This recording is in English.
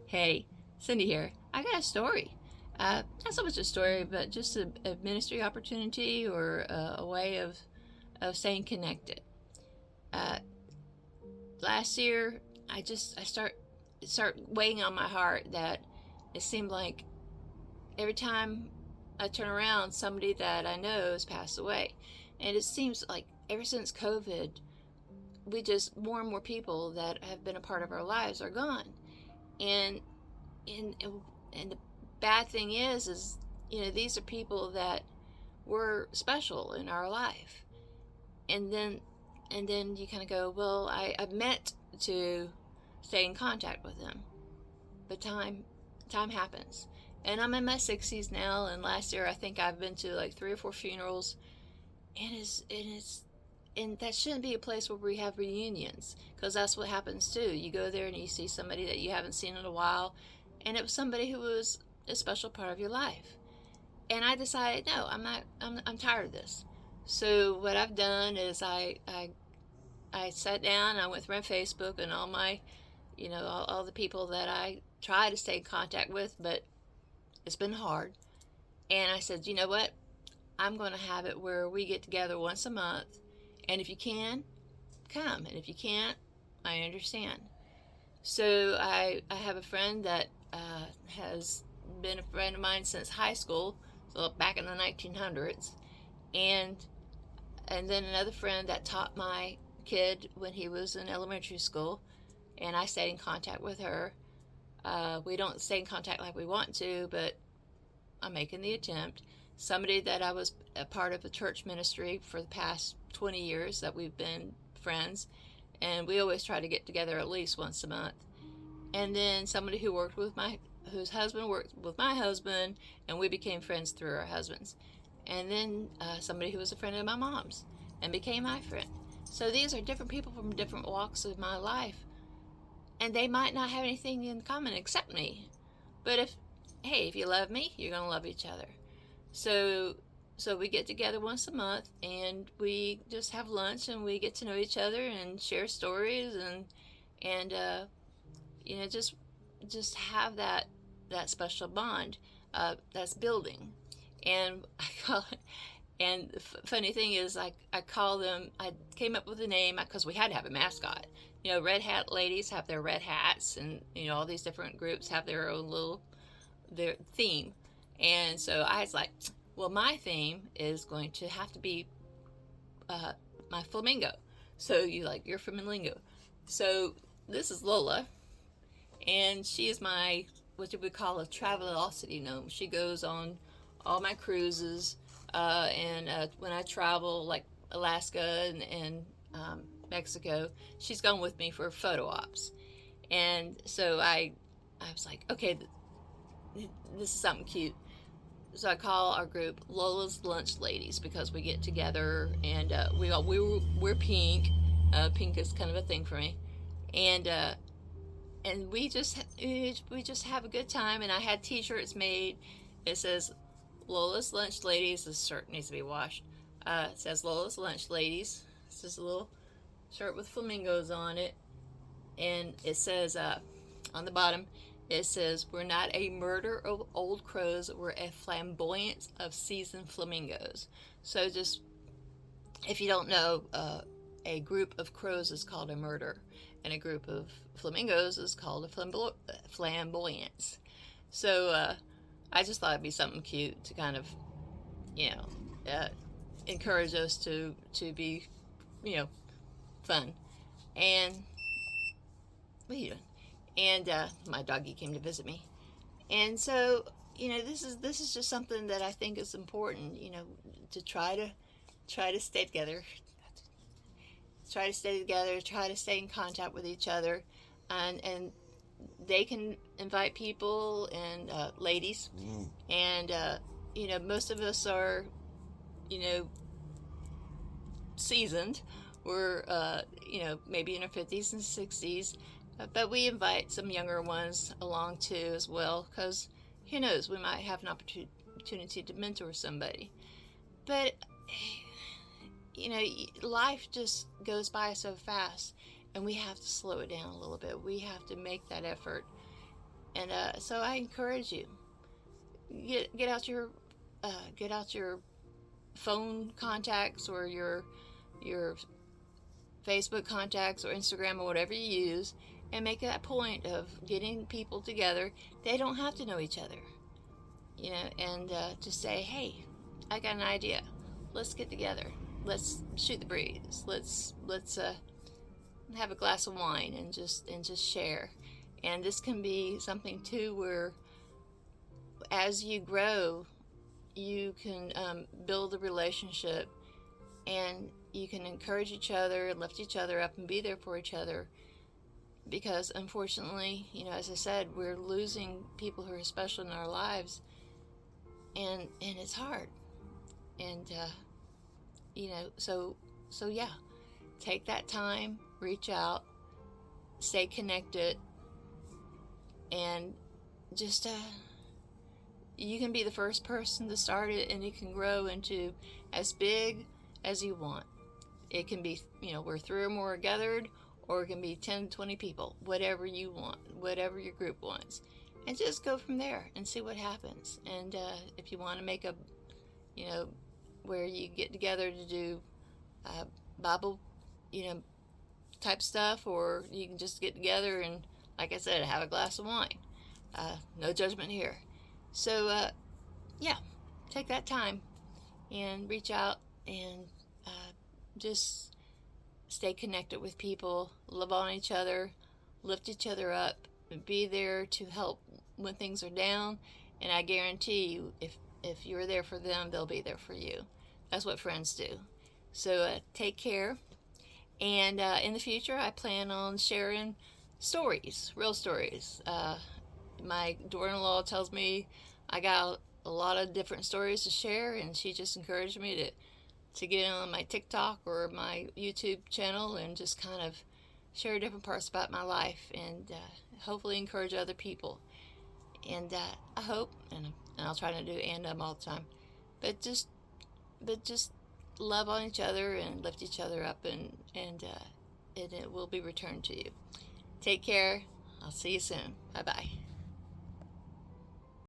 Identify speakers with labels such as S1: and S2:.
S1: Hey, Cindy here. I got a story. Not so much a story, but just a ministry opportunity or a way of staying connected. Uh, Last year, I start weighing on my heart that it seemed like every time I turn around, somebody that I know has passed away, and it seems like ever since COVID, we just more and more people that have been a part of our lives are gone, and and and the bad thing is these are people that were special in our life, and then you kind of go, well, I meant to stay in contact with them, but time happens, and I'm in my 60s now, and last year I think I've been to like 3 or 4 funerals, and that shouldn't be a place where we have reunions, because that's what happens too. You go there and you see somebody that you haven't seen in a while, and it was somebody who was a special part of your life. And I decided, no, I'm not. I'm tired of this. So what I've done is I sat down. I went through my Facebook and all my, all the people that I try to stay in contact with, but it's been hard. And I said, you know what? I'm going to have it where we get together once a month, and if you can, come, and if you can't, I understand. So I have a friend that has been a friend of mine since high school, so back in the 1900s, and then another friend that taught my kid when he was in elementary school, and I stayed in contact with her. We don't stay in contact like we want to, but I'm making the attempt. Somebody that I was a part of a church ministry for the past 20 years that we've been friends, and we always try to get together at least once a month. And then somebody whose husband worked with my husband, and we became friends through our husbands. And then somebody who was a friend of my mom's and became my friend. So these are different people from different walks of my life, and they might not have anything in common except me. But if you love me, you're gonna love each other. So we get together once a month, and we just have lunch, and we get to know each other and share stories, and just have that special bond that's building. And I call it, and the funny thing is, I call them. I came up with a name because we had to have a mascot. Red hat ladies have their red hats, and all these different groups have their own their theme. And so I was like, well, my theme is going to have to be uh, my flamingo. So you're flamingo. So this is Lola, and she is my, what you would call, a travelocity gnome. She goes on all my cruises, and when I travel, like Alaska and Mexico, she's gone with me for photo ops. And so I was like, okay, this is something cute. So I call our group Lola's Lunch Ladies, because we get together, and we're pink. Pink is kind of a thing for me, and we just have a good time. And I had T-shirts made. It says Lola's Lunch Ladies. This shirt needs to be washed. It says Lola's Lunch Ladies. It's just a little shirt with flamingos on it, and it says on the bottom, it says, we're not a murder of old crows, we're a flamboyance of seasoned flamingos. So just, if you don't know, a group of crows is called a murder, and a group of flamingos is called a flamboyance. So I just thought it'd be something cute to kind of, you know, encourage us to be, you know, fun. And what are you doing? And my doggy came to visit me. And so, this is just something that I think is important, to try to stay together, try to stay in contact with each other, and they can invite people, and ladies, and most of us are, you know seasoned. We're maybe in our 50s and 60s, but we invite some younger ones along too as well, because who knows, we might have an opportunity to mentor somebody. But life just goes by so fast, and we have to slow it down a little bit. We have to make that effort, And so I encourage you, get out your phone contacts or your Facebook contacts or Instagram or whatever you use, and make that point of getting people together. They don't have to know each other, and just say, hey, I got an idea. Let's get together. Let's shoot the breeze. Let's have a glass of wine and just share. And this can be something too where, as you grow, you can build a relationship, and you can encourage each other, lift each other up, and be there for each other. Because unfortunately, as I said, we're losing people who are special in our lives, and it's hard. And so yeah, take that time, reach out, stay connected, and just you can be the first person to start it, and it can grow into as big as you want. It can be, where 3 or more are gathered, or it can be 10, 20 people, whatever you want, whatever your group wants. And just go from there and see what happens. And if you want to make a, where you get together to do Bible, type stuff, or you can just get together and, like I said, have a glass of wine. No judgment here. So, yeah, take that time and reach out and just stay connected with people, love on each other, lift each other up, and be there to help when things are down. And I guarantee you, if you're there for them, they'll be there for you. That's what friends do. So take care. And in the future, I plan on sharing stories, real stories. My daughter-in-law tells me I got a lot of different stories to share, and she just encouraged me to get on my TikTok or my YouTube channel and just kind of share different parts about my life, and hopefully encourage other people. And I hope, and I'll try to do all the time, but just love on each other and lift each other up, and it will be returned to you. Take care. I'll see you soon. Bye-bye.